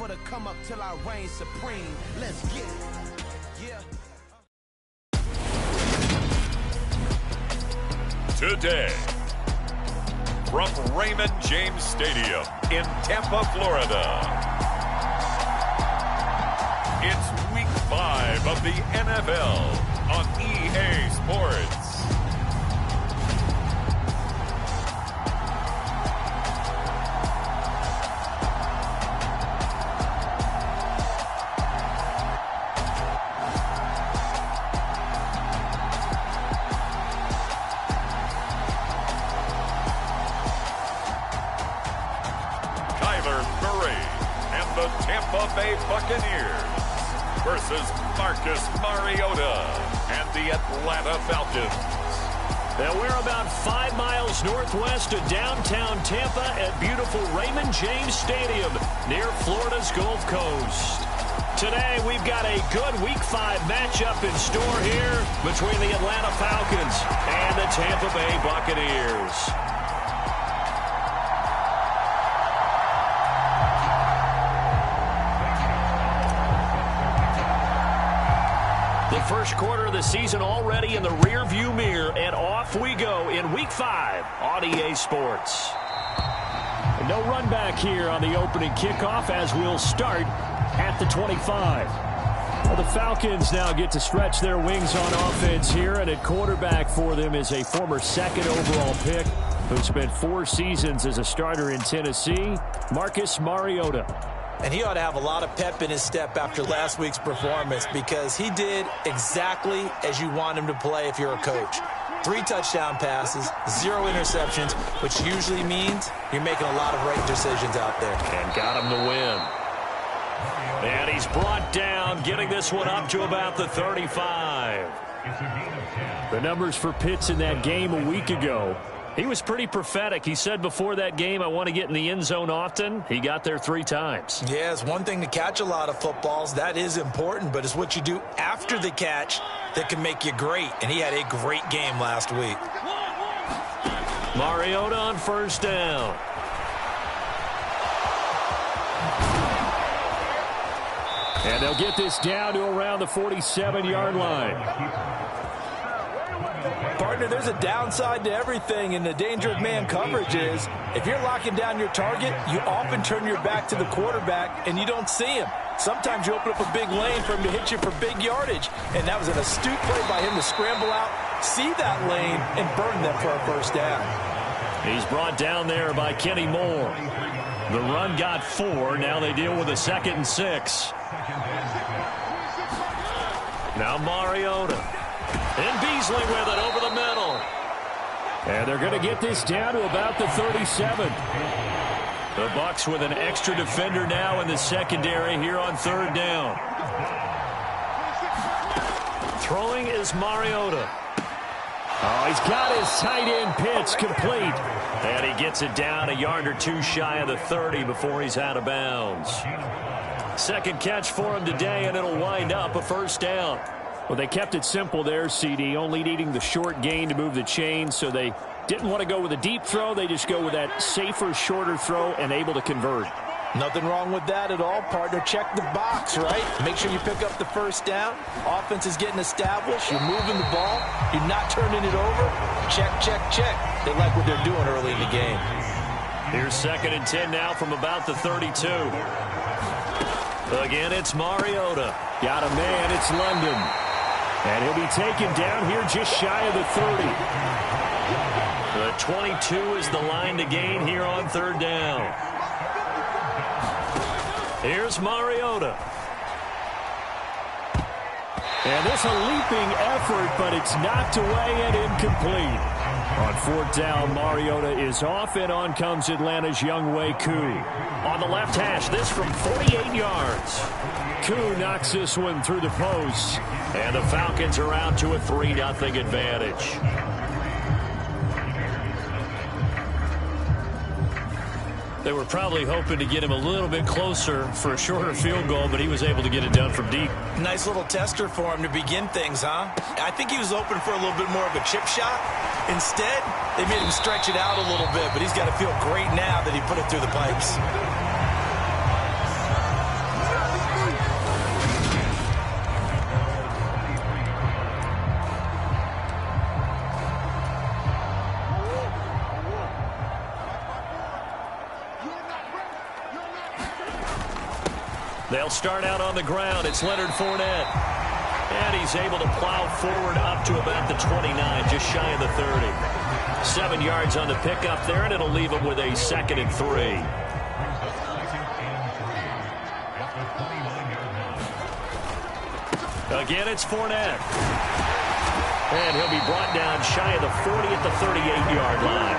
for the come up till I reign supreme. Let's get it. Yeah. Today, from Raymond James Stadium in Tampa, Florida, it's Week 5 of the NFL on EA Sports. Tampa Bay Buccaneers versus Marcus Mariota and the Atlanta Falcons. Now we're about 5 miles northwest of downtown Tampa at beautiful Raymond James Stadium near Florida's Gulf Coast. Today we've got a good Week 5 matchup in store here between the Atlanta Falcons and the Tampa Bay Buccaneers. First quarter of the season already in the rear-view mirror, and off we go in Week 5 on EA Sports. And no run back here on the opening kickoff as we'll start at the 25. Well, the Falcons now get to stretch their wings on offense here, and at quarterback for them is a former second overall pick who spent 4 seasons as a starter in Tennessee, Marcus Mariota. And he ought to have a lot of pep in his step after last week's performance because he did exactly as you want him to play if you're a coach. 3 touchdown passes, 0 interceptions, which usually means you're making a lot of right decisions out there. And got him to win. And he's brought down, getting this one up to about the 35. The numbers for Pitts in that game a week ago. He was pretty prophetic. He said before that game, I want to get in the end zone often. He got there 3 times. Yeah, it's one thing to catch a lot of footballs. That is important, but it's what you do after the catch that can make you great. And he had a great game last week. Mariota on first down. And they'll get this down to around the 47-yard line. Partner, there's a downside to everything, and the danger of man coverage is if you're locking down your target, you often turn your back to the quarterback and you don't see him. Sometimes you open up a big lane for him to hit you for big yardage, and that was an astute play by him to scramble out, see that lane, and burn them for a first down. He's brought down there by Kenny Moore. The run got 4. Now they deal with a 2nd and 6. Now Mariota. And Beasley with it over the middle. And they're going to get this down to about the 37. The Bucs with an extra defender now in the secondary here on 3rd down. Throwing is Mariota. Oh, he's got his tight end pitch complete. And he gets it down a yard or 2 shy of the 30 before he's out of bounds. 2nd catch for him today, and it'll wind up a first down. Well, they kept it simple there, CD, only needing the short gain to move the chains, so they didn't want to go with a deep throw. They just go with that safer, shorter throw and able to convert. Nothing wrong with that at all, partner. Check the box, right? Make sure you pick up the first down. Offense is getting established. You're moving the ball. You're not turning it over. Check, check, check. They like what they're doing early in the game. Here's 2nd and 10 now from about the 32. Again, it's Mariota. Got a man. It's London. And he'll be taken down here just shy of the 30. The 22 is the line to gain here on 3rd down. Here's Mariota. And this a leaping effort, but it's knocked away and incomplete. On 4th down, Mariota is off, and on comes Atlanta's Younghoe Koo. On the left hash, this from 48 yards. Koo knocks this one through the post, and the Falcons are out to a 3-0 advantage. They were probably hoping to get him a little bit closer for a shorter field goal, but he was able to get it done from deep. Nice little tester for him to begin things, huh? I think he was hoping for a little bit more of a chip shot. Instead, they made him stretch it out a little bit, but he's got to feel great now that he put it through the pipes. They'll start out on the ground. It's Leonard Fournette. And he's able to plow forward up to about the 29, just shy of the 30. 7 yards on the pickup there, and it'll leave him with a 2nd and 3. Again, it's Fournette. And he'll be brought down shy of the 40 at the 38-yard line.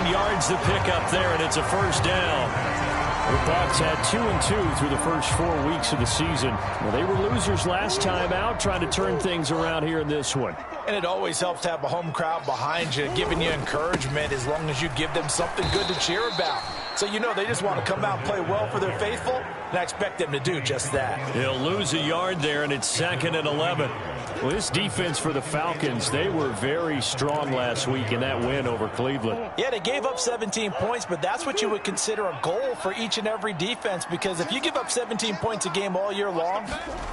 9 yards to pick up there, and it's a first down. The Bucs had 2-2 through the first 4 weeks of the season. Well, they were losers last time out, trying to turn things around here in this one. And it always helps to have a home crowd behind you, giving you encouragement as long as you give them something good to cheer about. So you know they just want to come out and play well for their faithful, and I expect them to do just that. He'll lose a yard there, and it's 2nd and 11. Well, this defense for the Falcons, they were very strong last week in that win over Cleveland. Yeah, they gave up 17 points, but that's what you would consider a goal for each and every defense, because if you give up 17 points a game all year long,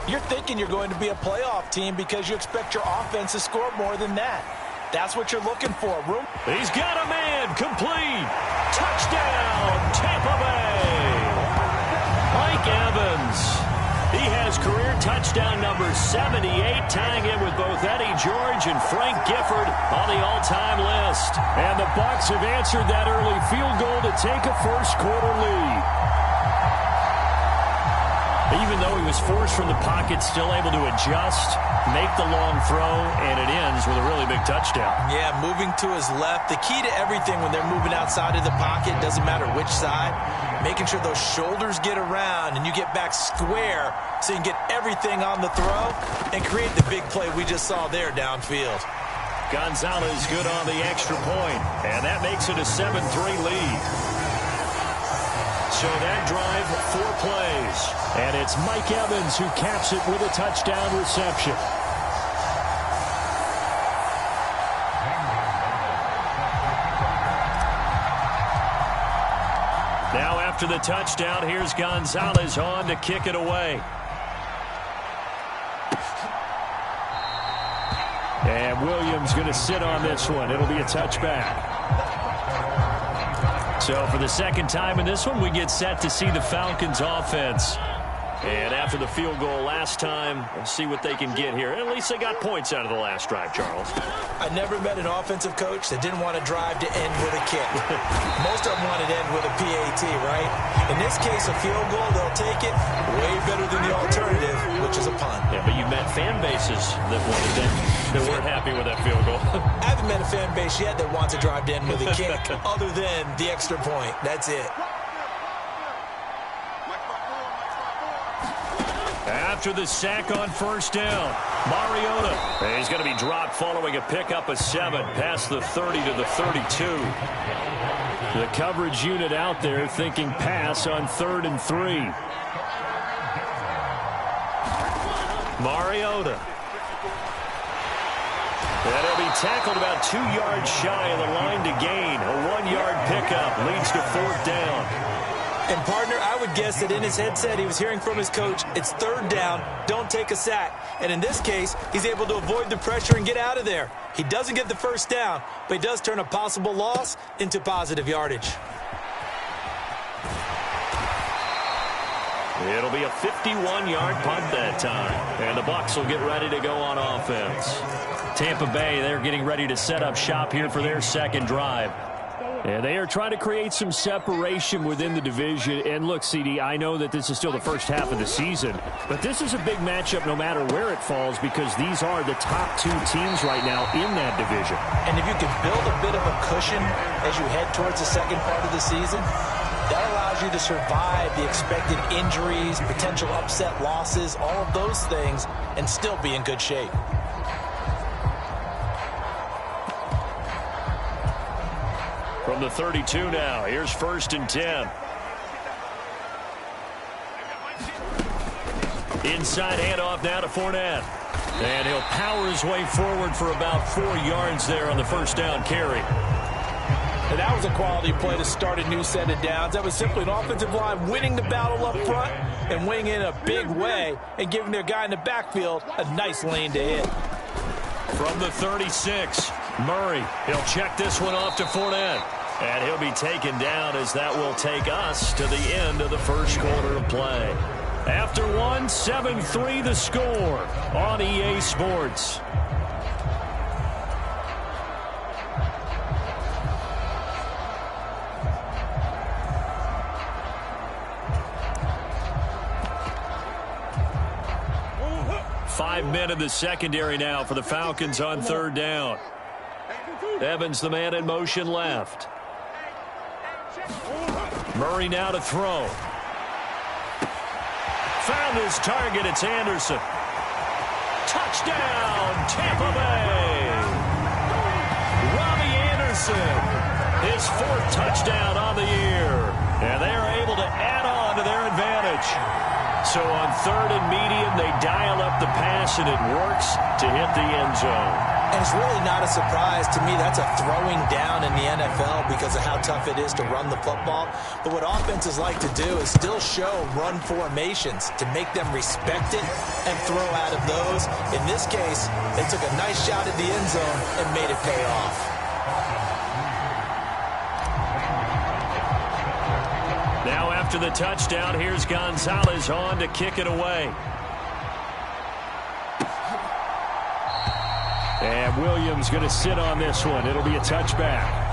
you're thinking you're going to be a playoff team because you expect your offense to score more than that. That's what you're looking for. He's got a man, complete. Touchdown, Tampa Bay. Mike Evans. He has career touchdown number 78, tying in with both Eddie George and Frank Gifford on the all-time list. And the Bucs have answered that early field goal to take a first-quarter lead. Even though he was forced from the pocket, still able to adjust, make the long throw, and it ends with a really big touchdown. Yeah, moving to his left. The key to everything when they're moving outside of the pocket, doesn't matter which side, making sure those shoulders get around and you get back square so you can get everything on the throw and create the big play we just saw there downfield. Gonzalez good on the extra point, and that makes it a 7-3 lead. So that drive, 4 plays. And it's Mike Evans who caps it with a touchdown reception. Now after the touchdown, here's Gonzalez on to kick it away. And Williams going to sit on this one. It'll be a touchback. So for the second time in this one, we get set to see the Falcons offense. And after the field goal last time, we'll see what they can get here. At least they got points out of the last drive, Charles. I never met an offensive coach that didn't want to drive to end with a kick. Most of them want to end with a PAT, right? In this case, a field goal, they'll take it way better than the alternative, which is a punt. Yeah, but you met fan bases that wanted that weren't happy with that field goal. I haven't met a fan base yet that wants to drive to end with a kick other than the extra point. That's it. After the sack on first down, Mariota. He's going to be dropped following a pickup of 7 past the 30 to the 32. The coverage unit out there thinking pass on 3rd and 3. Mariota. And he'll be tackled about 2 yards shy of the line to gain. A 1-yard pickup leads to 4th down. And, partner, I would guess that in his headset he was hearing from his coach, it's 3rd down, don't take a sack. And in this case, he's able to avoid the pressure and get out of there. He doesn't get the first down, but he does turn a possible loss into positive yardage. It'll be a 51-yard punt that time. And the Bucs will get ready to go on offense. Tampa Bay, they're getting ready to set up shop here for their second drive. And they are trying to create some separation within the division. And look, CD, I know that this is still the first half of the season, but this is a big matchup no matter where it falls because these are the top 2 teams right now in that division. And if you can build a bit of a cushion as you head towards the second part of the season, that allows you to survive the expected injuries, potential upset losses, all of those things, and still be in good shape. From the 32 now, here's 1st and 10. Inside handoff now to Fournette. And he'll power his way forward for about 4 yards there on the first down carry. And that was a quality play to start a new set of downs. That was simply an offensive line winning the battle up front and winning in a big way and giving their guy in the backfield a nice lane to hit. From the 36, Murray. He'll check this one off to Fournette. And he'll be taken down as that will take us to the end of the first quarter of play. After one, 7-3 the score on EA Sports. Five men in the secondary now for the Falcons on third down. Evans, the man in motion left. Murray now to throw. Found his target. It's Anderson. Touchdown, Tampa Bay. Robbie Anderson, his fourth touchdown on the year. And they are able to add on to their advantage. So on third and medium, they dial up the pass, and it works to hit the end zone. And it's really not a surprise to me. That's a throwing down in the NFL because of how tough it is to run the football. But what offenses like to do is still show run formations to make them respect it and throw out of those. In this case, they took a nice shot at the end zone and made it pay off. Now after the touchdown, here's Gonzalez on to kick it away. And Williams going to sit on this one. It'll be a touchback.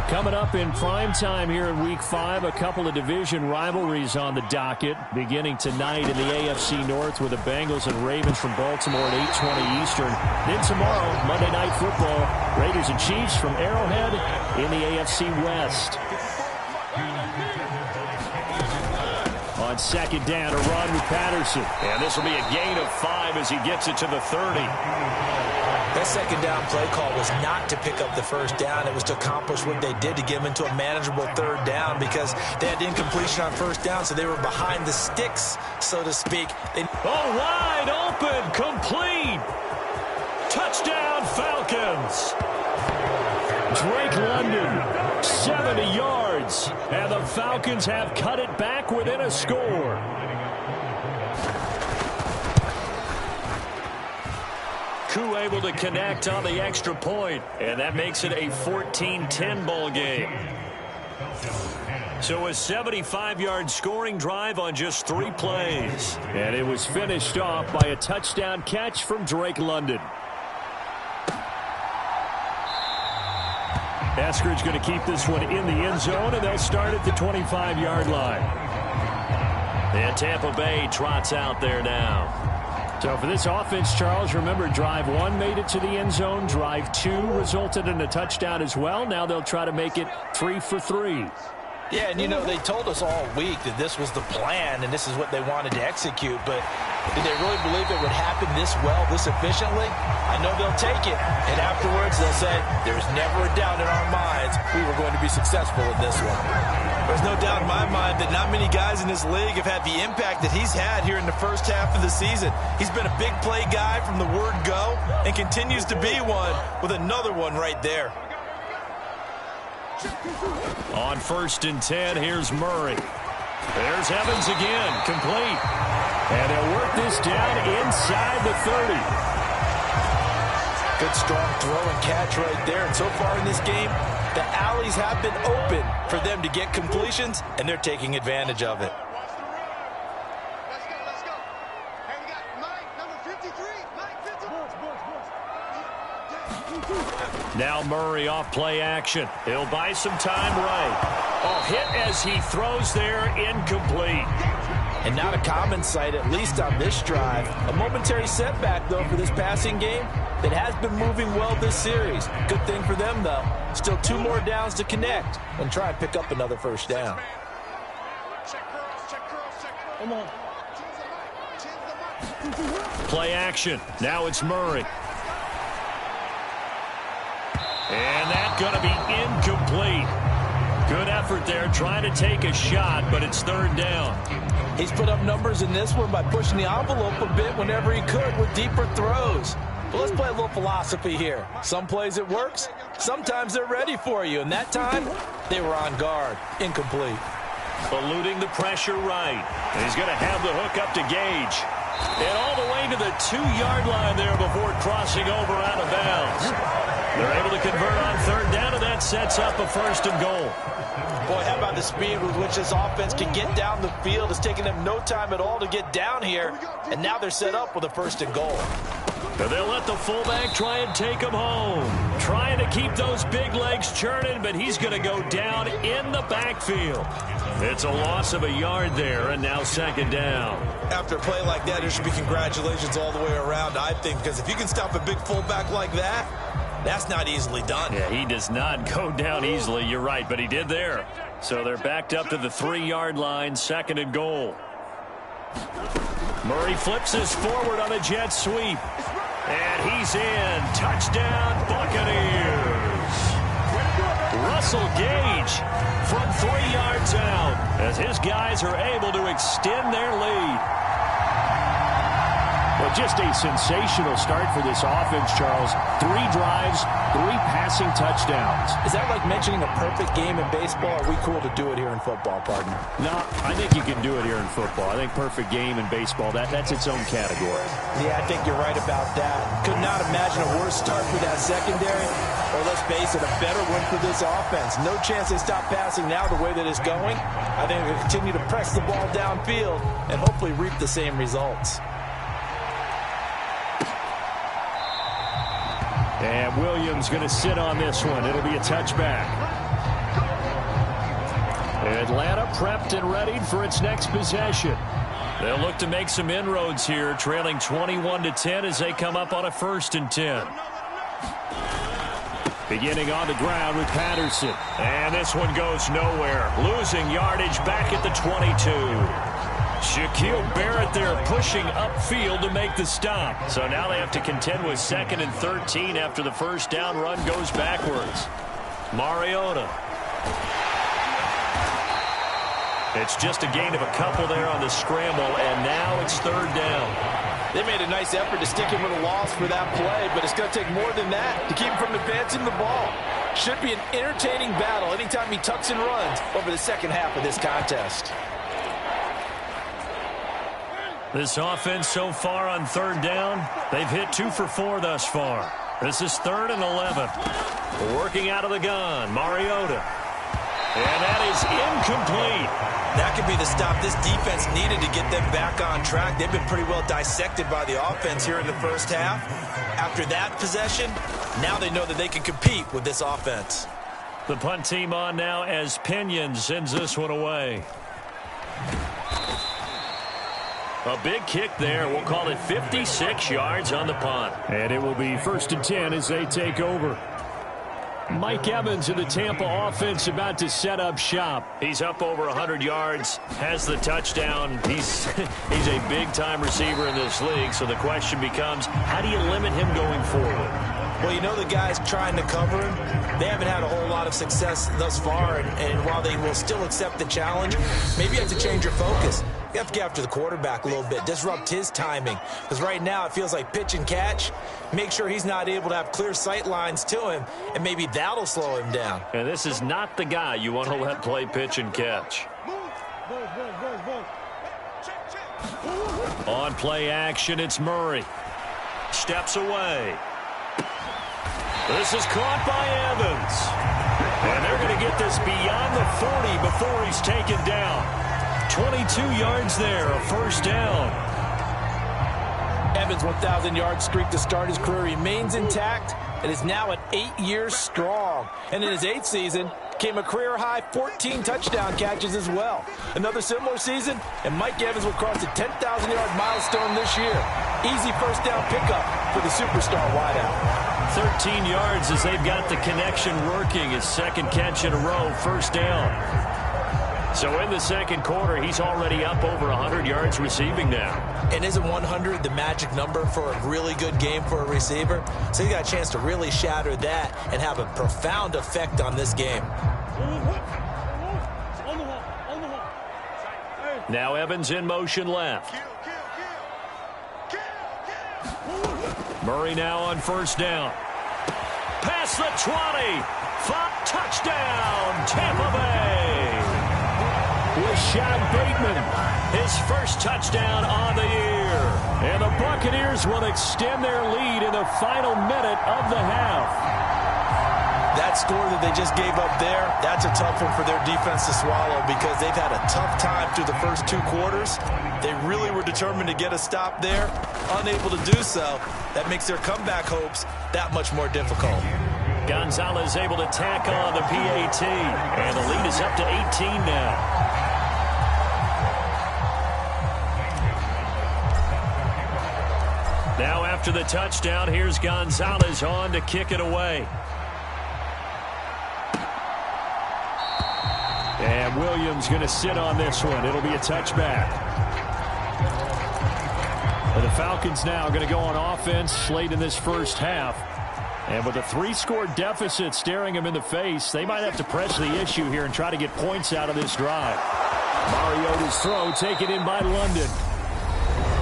Coming up in prime time here in Week 5, a couple of division rivalries on the docket, beginning tonight in the AFC North with the Bengals and Ravens from Baltimore at 8:20 Eastern. Then tomorrow, Monday Night Football, Raiders and Chiefs from Arrowhead in the AFC West. On second down, a run with Patterson. And this will be a gain of 5 as he gets it to the 30. That second down play call was not to pick up the first down. It was to accomplish what they did to get them into a manageable third down because they had incompletion on first down, so they were behind the sticks, so to speak. Wide open, complete. Touchdown, Falcons. Drake London, 70 yards, and the Falcons have cut it back within a score. Koo able to connect on the extra point, and that makes it a 14-10 ball game. So a 75-yard scoring drive on just 3 plays. And it was finished off by a touchdown catch from Drake London. Eskridge going to keep this one in the end zone, and they'll start at the 25-yard line. And Tampa Bay trots out there now. So for this offense, Charles, remember drive 1 made it to the end zone. Drive 2 resulted in a touchdown as well. Now they'll try to make it 3 for 3. Yeah, and you know, they told us all week that this was the plan and this is what they wanted to execute, but did they really believe it would happen this well, this efficiently? I know they'll take it, and afterwards they'll say, there's never a doubt in our minds we were going to be successful in this one. There's no doubt in my mind that not many guys in this league have had the impact that he's had here in the first half of the season. He's been a big play guy from the word go and continues to be one with another one right there. On 1st and 10, here's Murray. There's Evans again, complete. And they'll work this down inside the 30. Good strong throw and catch right there. And so far in this game, the alleys have been open for them to get completions, and they're taking advantage of it. Let's go. Hey, we got Mike, number 53. Mike, 53. Now Murray off play action. He'll buy some time right. Hit as he throws there, incomplete. And not a common sight, at least on this drive. A momentary setback, though, for this passing game that has been moving well this series. Good thing for them, though. Still 2 more downs to connect and try and pick up another first down. Come on. Play action. Now it's Murray. And that's going to be incomplete. Good effort there, trying to take a shot, but it's 3rd down. He's put up numbers in this one by pushing the envelope a bit whenever he could with deeper throws. But let's play a little philosophy here. Some plays it works, sometimes they're ready for you, and that time they were on guard. Incomplete. Eluding the pressure right. And he's going to have the hook up to Gage. And all the way to the 2-yard line there before crossing over out of bounds. They're able to convert on third down, and that sets up a 1st and goal. Boy, how about the speed with which this offense can get down the field? It's taking them no time at all to get down here, and now they're set up with a 1st and goal. But they'll let the fullback try and take him home. Trying to keep those big legs churning, but he's going to go down in the backfield. It's a loss of a yard there, and now 2nd down. After a play like that, there should be congratulations all the way around, I think, because if you can stop a big fullback like that, that's not easily done. Yeah, he does not go down easily, you're right, but he did there. So they're backed up to the 3-yard line, 2nd and goal. Murray flips us forward on a jet sweep. And he's in. Touchdown, Buccaneers. Russell Gage from 3 yards out as his guys are able to extend their lead. Well, just a sensational start for this offense, Charles. 3 drives, 3 passing touchdowns. Is that like mentioning a perfect game in baseball? Or are we cool to do it here in football, partner? No, I think you can do it here in football. I think perfect game in baseball, that's its own category. Yeah, I think you're right about that. Could not imagine a worse start for that secondary. Or let's face it, a better one for this offense. No chance they stop passing now the way that it's going. I think they'll continue to press the ball downfield and hopefully reap the same results. And Williams going to sit on this one. It'll be a touchback. Atlanta prepped and readied for its next possession. They'll look to make some inroads here, trailing 21-10 as they come up on a 1st and 10. Beginning on the ground with Patterson. And this one goes nowhere. Losing yardage back at the 22. Shaquille Barrett there pushing upfield to make the stop. So now they have to contend with 2nd and 13 after the 1st down run goes backwards. Mariota. It's just a gain of a couple there on the scramble, and now it's 3rd down. They made a nice effort to stick him with a loss for that play, but it's going to take more than that to keep him from advancing the ball. Should be an entertaining battle anytime he tucks and runs over the 2nd half of this contest. This offense so far on 3rd down, they've hit 2 for 4 thus far. This is 3rd and 11. Working out of the gun, Mariota. And that is incomplete. That could be the stop this defense needed to get them back on track. They've been pretty well dissected by the offense here in the 1st half. After that possession, now they know that they can compete with this offense. The punt team on now as Pinion sends this one away. A big kick there. We'll call it 56 yards on the punt. And it will be 1st and 10 as they take over. Mike Evans of the Tampa offense about to set up shop. He's up over 100 yards, has the touchdown. He's a big-time receiver in this league, so the question becomes, how do you limit him going forward? Well, you know the guys trying to cover him, they haven't had a whole lot of success thus far, and while they will still accept the challenge, maybe you have to change your focus. You have to get after the quarterback a little bit, disrupt his timing, because right now it feels like pitch and catch. Make sure he's not able to have clear sight lines to him, and maybe that'll slow him down. And this is not the guy you want to let play pitch and catch. On play action, it's Murray. Steps away. This is caught by Evans. And they're going to get this beyond the 40 before he's taken down. 22 yards there, a 1st down. Evans' 1,000-yard streak to start his career remains intact and is now at 8 years strong. And in his 8th season, came a career-high 14 touchdown catches as well. Another similar season, and Mike Evans will cross the 10,000-yard milestone this year. Easy 1st down pickup for the superstar wideout. 13 yards as they've got the connection working. His 2nd catch in a row, 1st down. So in the 2nd quarter, he's already up over 100 yards receiving now. And isn't 100 the magic number for a really good game for a receiver? So he got a chance to really shatter that and have a profound effect on this game. Now Evans in motion left. Murray now on 1st down. Past the 20. Touchdown, Tampa Bay. Rashad Bateman, his 1st touchdown on the year. And the Buccaneers will extend their lead in the final minute of the half. That score that they just gave up there, that's a tough one for their defense to swallow because they've had a tough time through the first 2 quarters. They really were determined to get a stop there, unable to do so. That makes their comeback hopes that much more difficult. Gonzalez able to tack on the PAT, and the lead is up to 18 now. Now after the touchdown, here's Gonzalez on to kick it away. And Williams going to sit on this one. It'll be a touchback. And the Falcons now going to go on offense late in this first half. And with a 3-score deficit staring them in the face, they might have to press the issue here and try to get points out of this drive. Mariota's throw taken in by London.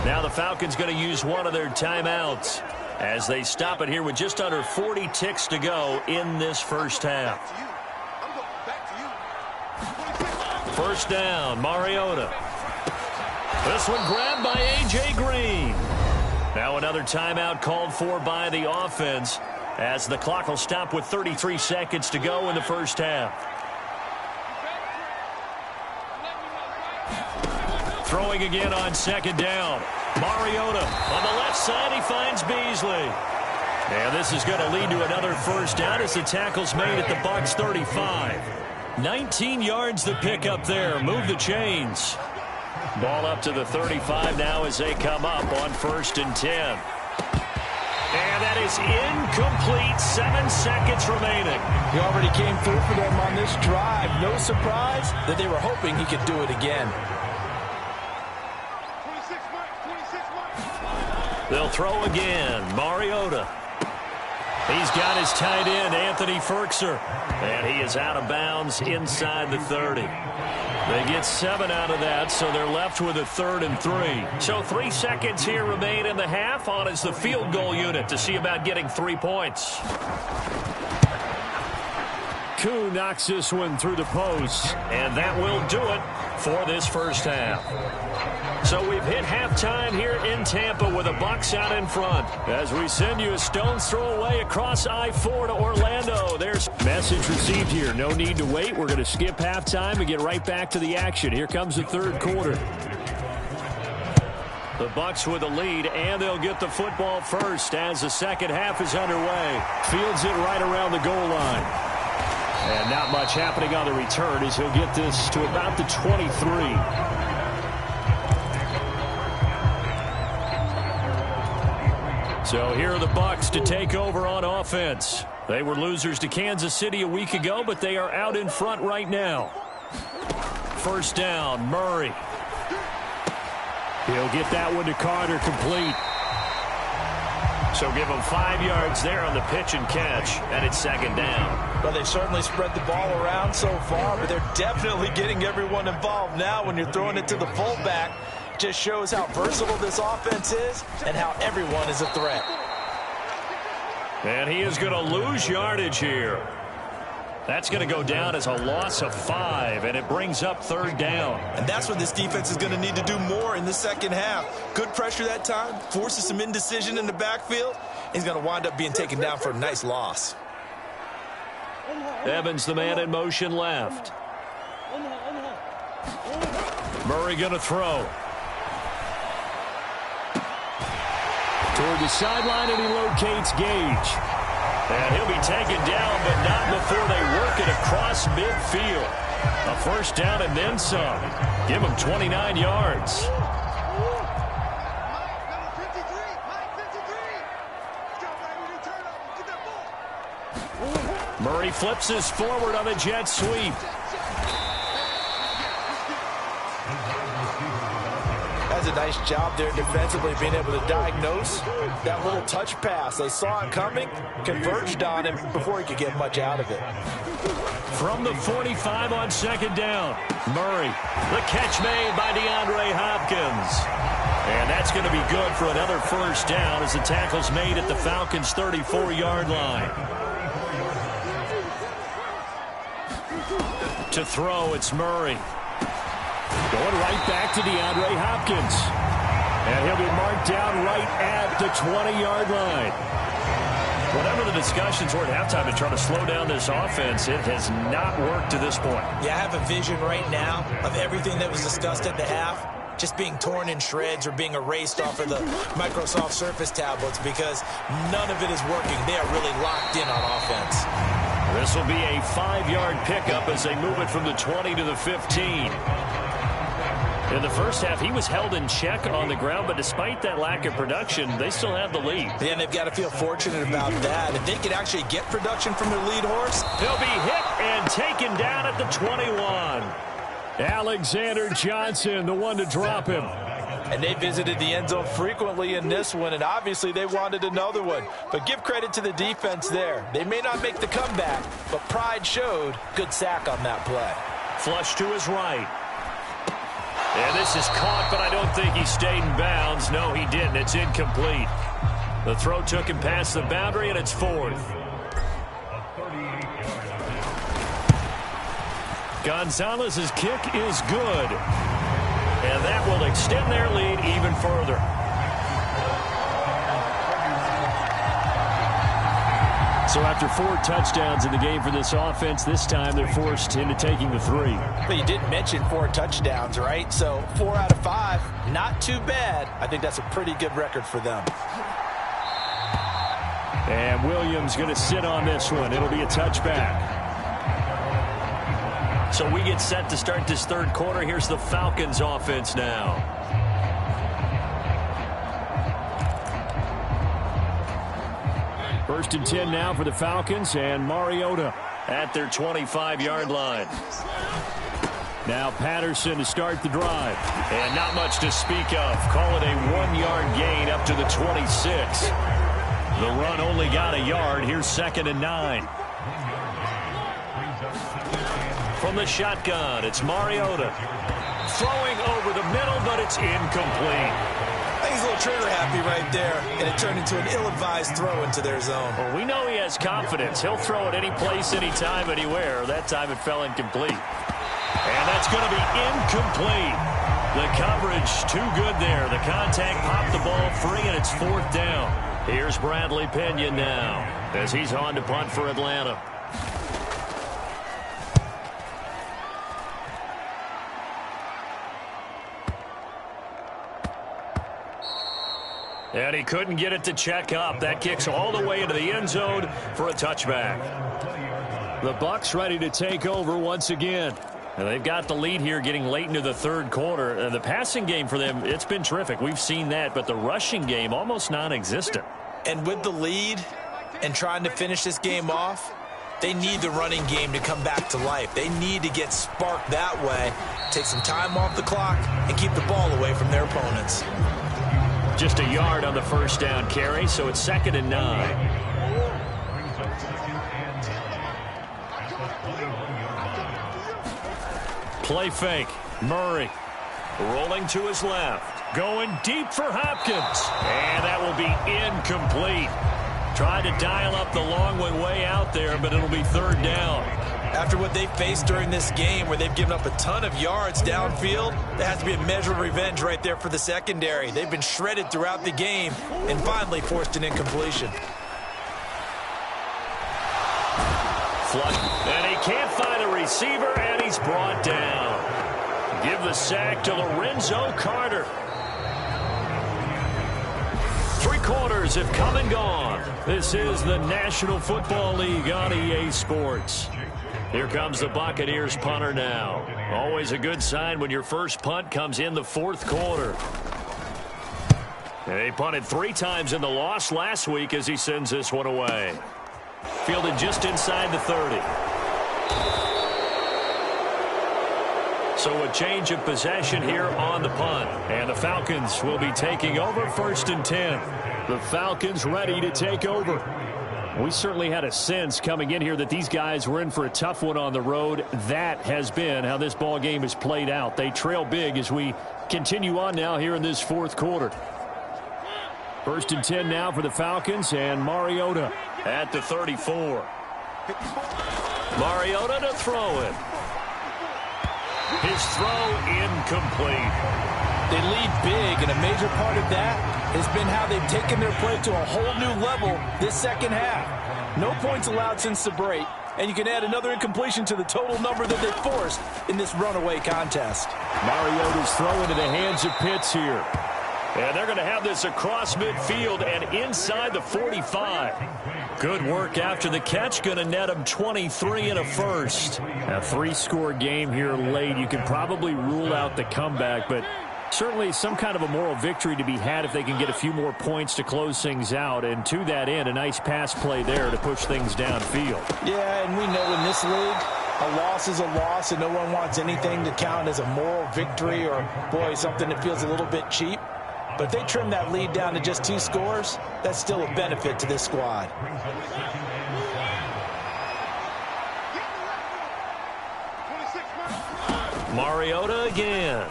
Now the Falcons going to use one of their timeouts as they stop it here with just under 40 ticks to go in this first half. First down, Mariota. This one grabbed by A.J. Green. Now another timeout called for by the offense as the clock will stop with 33 seconds to go in the first half. Throwing again on second down. Mariota on the left side. He finds Beasley. And this is going to lead to another first down as the tackle's made at the Bucs 35. 19 yards to pick up there. Move the chains. Ball up to the 35 now as they come up on 1st and 10. And that is incomplete. 7 seconds remaining. He already came through for them on this drive. No surprise that they were hoping he could do it again. They'll throw again. Mariota. He's got his tight end, Anthony Ferkser. And he is out of bounds inside the 30. They get 7 out of that, so they're left with a 3rd and 3. So 3 seconds here remain in the half. On is the field goal unit to see about getting 3 points. Koo knocks this one through the post. And that will do it for this first half. So we've hit halftime here in Tampa with the Bucs out in front. As we send you a stone's throw away across I-4 to Orlando. There's message received here. No need to wait. We're going to skip halftime and get right back to the action. Here comes the 3rd quarter. The Bucs with a lead, and they'll get the football first as the second half is underway. Fields it right around the goal line. And not much happening on the return as he'll get this to about the 23. So here are the Bucs to take over on offense. They were losers to Kansas City a week ago, but they are out in front right now. First down, Murray. He'll get that one to Carter complete. So give him 5 yards there on the pitch and catch, and it's 2nd down. Well, they've certainly spread the ball around so far, but they're definitely getting everyone involved now when you're throwing it to the fullback. Just shows how versatile this offense is and how everyone is a threat. And he is going to lose yardage here. That's going to go down as a loss of 5, and it brings up 3rd down. And that's what this defense is going to need to do more in the second half. Good pressure that time, forces some indecision in the backfield. He's going to wind up being taken down for a nice loss. Evans, the man in motion left. Murray going to throw. Toward the sideline, and he locates Gage. And he'll be taken down, but not before they work it across midfield. A first down and then some. Give him 29 yards. Murray flips this forward on the jet sweep. Does a nice job there defensively, being able to diagnose that little touch pass. They saw it coming, converged on him before he could get much out of it. From the 45 on 2nd down, Murray. The catch made by DeAndre Hopkins. And that's going to be good for another first down as the tackle's made at the Falcons' 34-yard line. To throw, it's Murray. Going right back to DeAndre Hopkins. And he'll be marked down right at the 20-yard line. Whatever the discussions were at halftime to try to slow down this offense, it has not worked to this point. Yeah, I have a vision right now of everything that was discussed at the half just being torn in shreds or being erased off of the Microsoft Surface tablets because none of it is working. They are really locked in on offense. This will be a 5-yard pickup as they move it from the 20 to the 15. In the first half, he was held in check on the ground, but despite that lack of production, they still have the lead. Yeah, and they've got to feel fortunate about that. If they could actually get production from their lead horse, he'll be hit and taken down at the 21. Alexander Johnson, the one to drop him. And they visited the end zone frequently in this one, and obviously they wanted another one. But give credit to the defense there. They may not make the comeback, but pride showed. Good sack on that play. Flush to his right. And this is caught, but I don't think he stayed in bounds. No, he didn't. It's incomplete. The throw took him past the boundary, and it's 4th. Gonzalez's kick is good. And that will extend their lead even further. So after 4 touchdowns in the game for this offense, this time they're forced into taking the 3. But you did mention 4 touchdowns, right? So 4 out of 5, not too bad. I think that's a pretty good record for them. And Williams going to sit on this one. It'll be a touchback. So we get set to start this third quarter. Here's the Falcons offense now. First and 10 now for the Falcons, and Mariota at their 25-yard line. Now Patterson to start the drive. And not much to speak of. Call it a 1-yard gain up to the 26. The run only got a yard. Here's 2nd and 9. From the shotgun, it's Mariota. Throwing over the middle, but it's incomplete. I think he's a little trigger happy right there, and it turned into an ill-advised throw into their zone. Well, we know he has confidence. He'll throw it any place, anytime, anywhere. That time it fell incomplete. And that's going to be incomplete. The coverage too good there. The contact popped the ball free, and it's 4th down. Here's Bradley Pinion now as he's on to punt for Atlanta. And he couldn't get it to check up. That kicks all the way into the end zone for a touchback. The Bucs ready to take over once again. And they've got the lead here getting late into the third quarter. The passing game for them, it's been terrific. We've seen that, but the rushing game almost non-existent. And with the lead and trying to finish this game off, they need the running game to come back to life. They need to get sparked that way, take some time off the clock, and keep the ball away from their opponents. Just a yard on the first down carry, so it's 2nd and 9. Play fake. Murray rolling to his left. Going deep for Hopkins. And that will be incomplete. Tried to dial up the long one way out there, but it'll be 3rd down. After what they faced during this game where they've given up a ton of yards downfield, there has to be a measure of revenge right there for the secondary. They've been shredded throughout the game and finally forced an incompletion. Flush. And he can't find a receiver, and he's brought down. Give the sack to Lorenzo Carter. 3 quarters have come and gone. This is the National Football League on EA Sports. Here comes the Buccaneers punter now. Always a good sign when your first punt comes in the 4th quarter. They punted 3 times in the loss last week as he sends this one away. Fielded just inside the 30. So a change of possession here on the punt. And the Falcons will be taking over 1st and 10. The Falcons ready to take over. We certainly had a sense coming in here that these guys were in for a tough one on the road. That has been how this ball game has played out. They trail big as we continue on now here in this 4th quarter. 1st and 10 now for the Falcons, and Mariota at the 34. Mariota to throw it. His throw incomplete. They lead big, and a major part of that has been how they've taken their play to a whole new level this second half. No points allowed since the break, and you can add another incompletion to the total number that they forced in this runaway contest. Mariota's throw into the hands of Pitts here. And they're going to have this across midfield and inside the 45. Good work after the catch. Going to net them 23 and a first. A 3-score game here late. You can probably rule out the comeback, but certainly some kind of a moral victory to be had if they can get a few more points to close things out. And to that end, a nice pass play there to push things downfield. Yeah, and we know in this league, a loss is a loss, and no one wants anything to count as a moral victory or, boy, something that feels a little bit cheap. But if they trim that lead down to just 2 scores, that's still a benefit to this squad. Mariota again.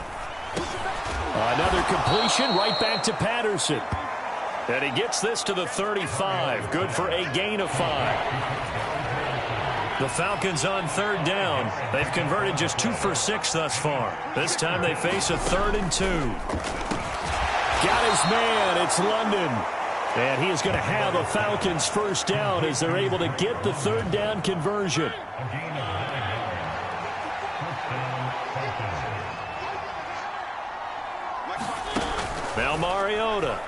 Another completion right back to Patterson. And he gets this to the 35. Good for a gain of 5. The Falcons on 3rd down. They've converted just 2 for 6 thus far. This time they face a 3rd and 2. Got his man. It's London. And he is going to have a Falcons first down as they're able to get the 3rd down conversion. Now Mariota.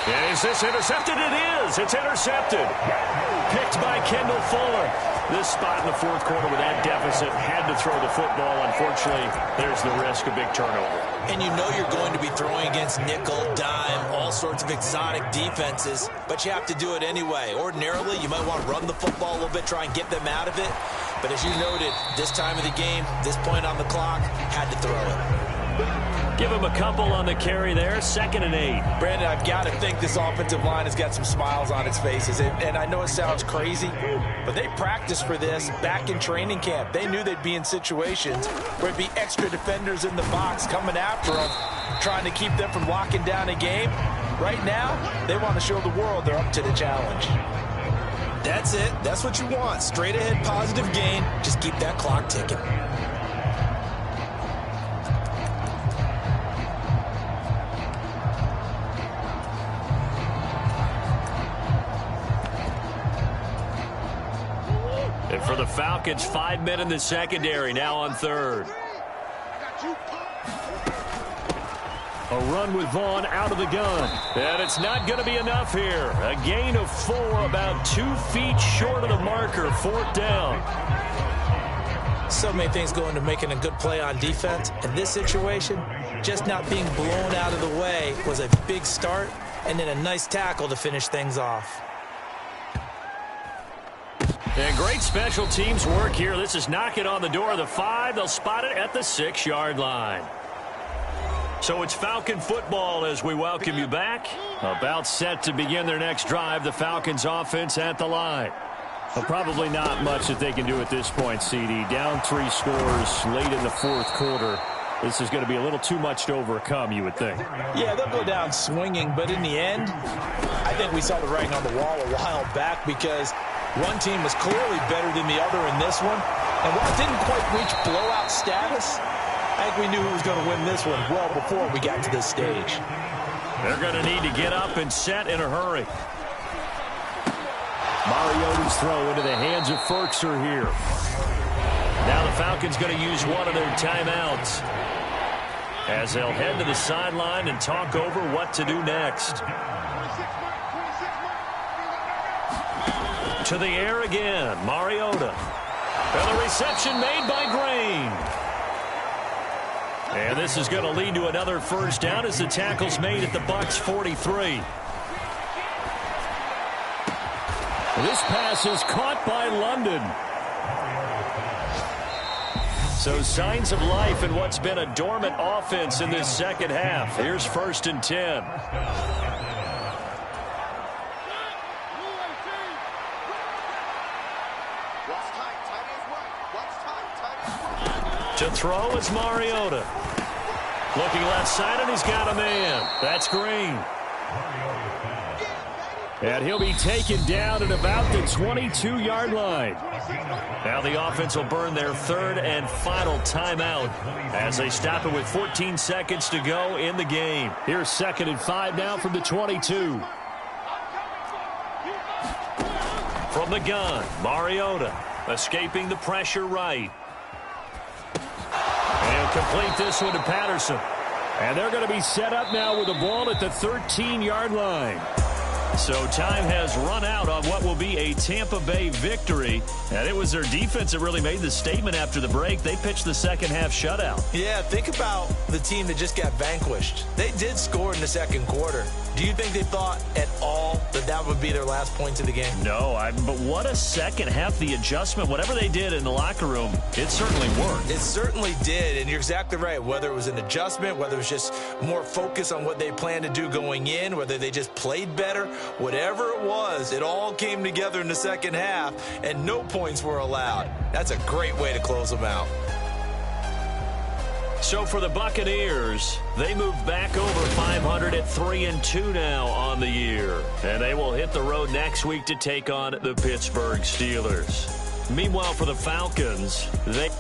And is this intercepted? It is. It's intercepted. Picked by Kendall Fuller. This spot in the 4th quarter with that deficit had to throw the football. Unfortunately, there's the risk of big turnover. And you know you're going to be throwing against nickel, dime, all sorts of exotic defenses, but you have to do it anyway. Ordinarily, you might want to run the football a little bit, try and get them out of it. But as you noted, this time of the game, this point on the clock, had to throw it. Give him a couple on the carry there. 2nd and 8. Brandon, I've got to think this offensive line has got some smiles on its faces. And I know it sounds crazy, but they practiced for this back in training camp. They knew they'd be in situations where it'd be extra defenders in the box coming after them, trying to keep them from locking down a game. Right now, they want to show the world they're up to the challenge. That's it. That's what you want. Straight ahead positive gain. Just keep that clock ticking. And for the Falcons, 5 men in the secondary, now on 3rd. A run with Vaughn out of the gun. And it's not going to be enough here. A gain of 4, about 2 feet short of the marker. 4th down. So many things go into making a good play on defense. In this situation, just not being blown out of the way was a big start, and then a nice tackle to finish things off. And great special teams work here. This is knocking on the door of the 5. They'll spot it at the 6-yard line. So it's Falcon football as we welcome you back. About set to begin their next drive. The Falcons offense at the line. Well, probably not much that they can do at this point, CD. Down 3 scores late in the 4th quarter. This is going to be a little too much to overcome, you would think. Yeah, they'll go down swinging, but in the end, I think we saw the writing on the wall a while back because one team was clearly better than the other in this one. And while it didn't quite reach blowout status, I think we knew who was going to win this one well before we got to this stage. They're going to need to get up and set in a hurry. Mariota's throw into the hands of Ferkser here. Now the Falcons going to use one of their timeouts as they'll head to the sideline and talk over what to do next. To the air again, Mariota. And the reception made by Green. And this is going to lead to another first down as the tackle's made at the Bucs 43. This pass is caught by London. So signs of life in what's been a dormant offense in this second half. Here's 1st and 10. To throw is Mariota. Looking left side, and he's got a man. That's Green. And he'll be taken down at about the 22-yard line. Now the offense will burn their third and final timeout as they stop it with 14 seconds to go in the game. Here's 2nd and 5 now from the 22. From the gun, Mariota escaping the pressure right. And he'll complete this one to Patterson. And they're going to be set up now with the ball at the 13-yard line. So time has run out on what will be a Tampa Bay victory. And it was their defense that really made the statement after the break. They pitched the second-half shutout. Yeah, think about the team that just got vanquished. They did score in the second quarter. Do you think they thought at all that that would be their last points of the game? No, but what a second half. The adjustment, whatever they did in the locker room, it certainly worked. It certainly did, and you're exactly right. Whether it was an adjustment, whether it was just more focus on what they planned to do going in, whether they just played better, whatever it was, it all came together in the second half, and no points were allowed. That's a great way to close them out. So for the Buccaneers, they move back over 500 at 3-2 now on the year. And they will hit the road next week to take on the Pittsburgh Steelers. Meanwhile, for the Falcons, they...